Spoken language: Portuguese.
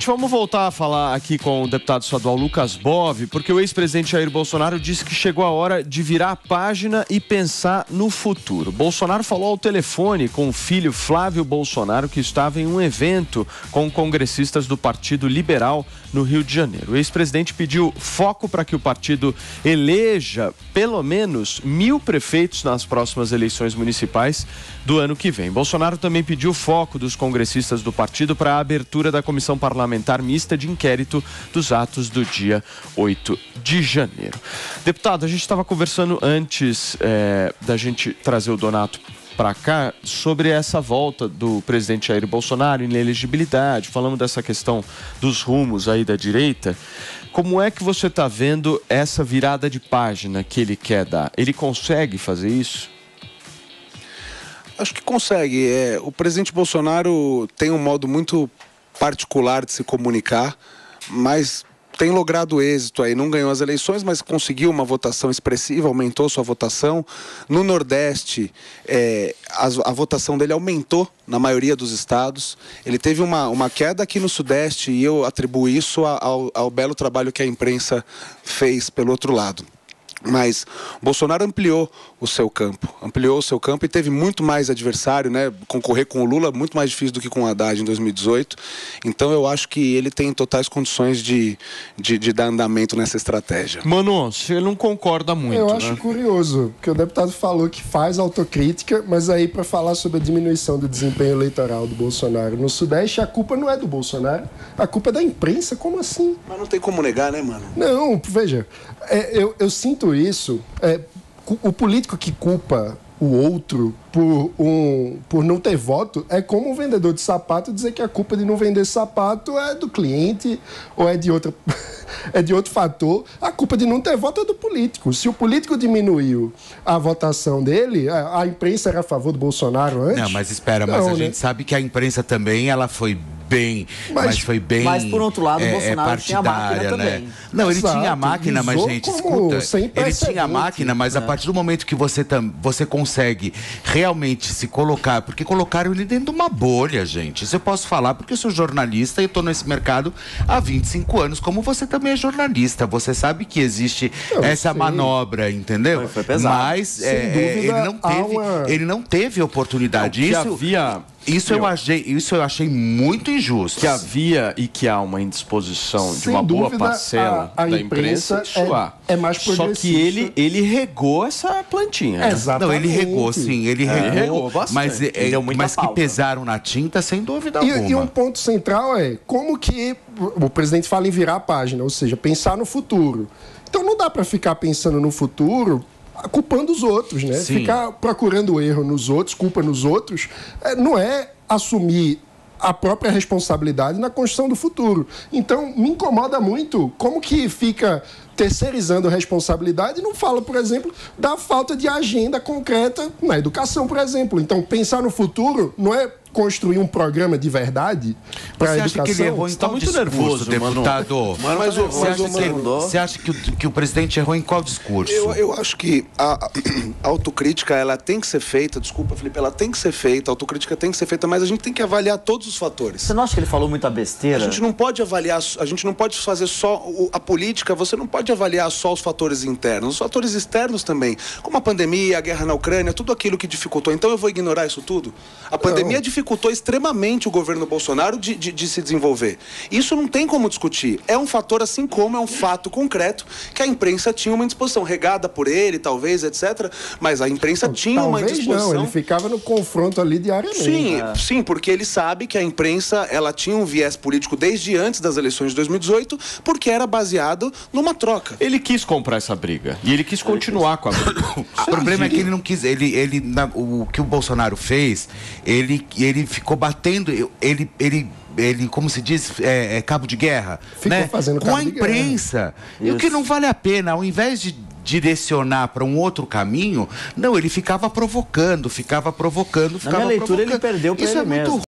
Gente, vamos voltar a falar aqui com o deputado estadual Lucas Bove, porque o ex-presidente Jair Bolsonaro disse que chegou a hora de virar a página e pensar no futuro. Bolsonaro falou ao telefone com o filho Flávio Bolsonaro, que estava em um evento com congressistas do Partido Liberal no Rio de Janeiro. O ex-presidente pediu foco para que o partido eleja pelo menos 1.000 prefeitos nas próximas eleições municipais do ano que vem. Bolsonaro também pediu foco dos congressistas do partido para a abertura da Comissão Parlamentar Mista de Inquérito dos atos do dia 8 de janeiro. Deputado, a gente estava conversando antes da gente trazer o Donato para cá sobre essa volta do presidente Jair Bolsonaro, inelegibilidade, falamos dessa questão dos rumos aí da direita. Como é que você está vendo essa virada de página que ele quer dar? Ele consegue fazer isso? Acho que consegue. O presidente Bolsonaro tem um modo muito particular de se comunicar, mas tem logrado êxito aí. Não ganhou as eleições, mas conseguiu uma votação expressiva, aumentou sua votação. No Nordeste, a votação dele aumentou na maioria dos estados. Ele teve uma queda aqui no Sudeste e eu atribuo isso ao belo trabalho que a imprensa fez pelo outro lado. Mas Bolsonaro ampliou o seu campo e teve muito mais adversário, né? Concorrer com o Lula muito mais difícil do que com o Haddad em 2018. Então eu acho que ele tem totais condições de dar andamento nessa estratégia. Mano, você não concorda muito, Eu acho curioso, porque o deputado falou que faz autocrítica, mas aí para falar sobre a diminuição do desempenho eleitoral do Bolsonaro no Sudeste, a culpa não é do Bolsonaro, a culpa é da imprensa. Como assim? Mas não tem como negar, né, mano? Não, veja, eu sinto isso. O político que culpa o outro por não ter voto é como um vendedor de sapato dizer que a culpa de não vender sapato é do cliente ou é de outro fator. A culpa de não ter voto é do político. Se o político diminuiu a votação dele, a imprensa era a favor do Bolsonaro antes? Não, mas espera, mas a gente sabe que a imprensa também, ela foi bem, mas foi bem. Mas por outro lado, o Bolsonaro tinha a máquina também. Né? Não, ele tinha a máquina, mas gente, escuta, ele tinha a máquina, mas a partir do momento que você consegue realmente se colocar, porque colocaram ele dentro de uma bolha, gente. Isso eu posso falar porque eu sou jornalista e estou nesse mercado há 25 anos, como você também é jornalista. Você sabe que existe essa manobra, entendeu? Foi pesado. Mas ele não teve oportunidade. Isso eu achei muito injusto. Que havia e que há uma indisposição de uma boa parcela da imprensa, é mais progressista. Só que ele regou essa plantinha. Exatamente. Não, ele regou, sim. Ele regou bastante. Mas que pesaram na tinta, sem dúvida alguma. E um ponto central é como que o presidente fala em virar a página, ou seja, pensar no futuro. Então não dá para ficar pensando no futuro culpando os outros, né? Sim. Ficar procurando erro nos outros, culpa nos outros, não é assumir a própria responsabilidade na construção do futuro. Então, me incomoda muito como que fica terceirizando a responsabilidade e não fala, por exemplo, da falta de agenda concreta na educação, por exemplo. Então, pensar no futuro não é construir um programa de verdade para a educação. Você acha que ele errou em qual discurso, deputado? Você acha que o presidente errou em qual discurso? Eu acho que a autocrítica, ela tem que ser feita, desculpa, Felipe, ela tem que ser feita, a autocrítica tem que ser feita, mas a gente tem que avaliar todos os fatores. Você não acha que ele falou muita besteira? A gente não pode avaliar, a gente não pode fazer só a política, você não pode avaliar só os fatores internos, os fatores externos também, como a pandemia, a guerra na Ucrânia, tudo aquilo que dificultou. Então eu vou ignorar isso tudo? A pandemia dificultou extremamente o governo Bolsonaro de se desenvolver. Isso não tem como discutir. É um fator, assim como é um fato concreto que a imprensa tinha uma indisposição, regada por ele, talvez, etc. Mas a imprensa tinha uma indisposição. Não, ele ficava no confronto ali diariamente. Sim, porque ele sabe que a imprensa, ela tinha um viés político desde antes das eleições de 2018, porque era baseado numa troca. Ele quis comprar essa briga e ele quis continuar com a briga. O problema é que ele não quis. O que o Bolsonaro fez, ele ficou batendo, ele como se diz, cabo de guerra, né? Com a imprensa. E o que não vale a pena, ao invés de direcionar para um outro caminho, não, ele ficava provocando. Na minha leitura, ele perdeu para ele mesmo.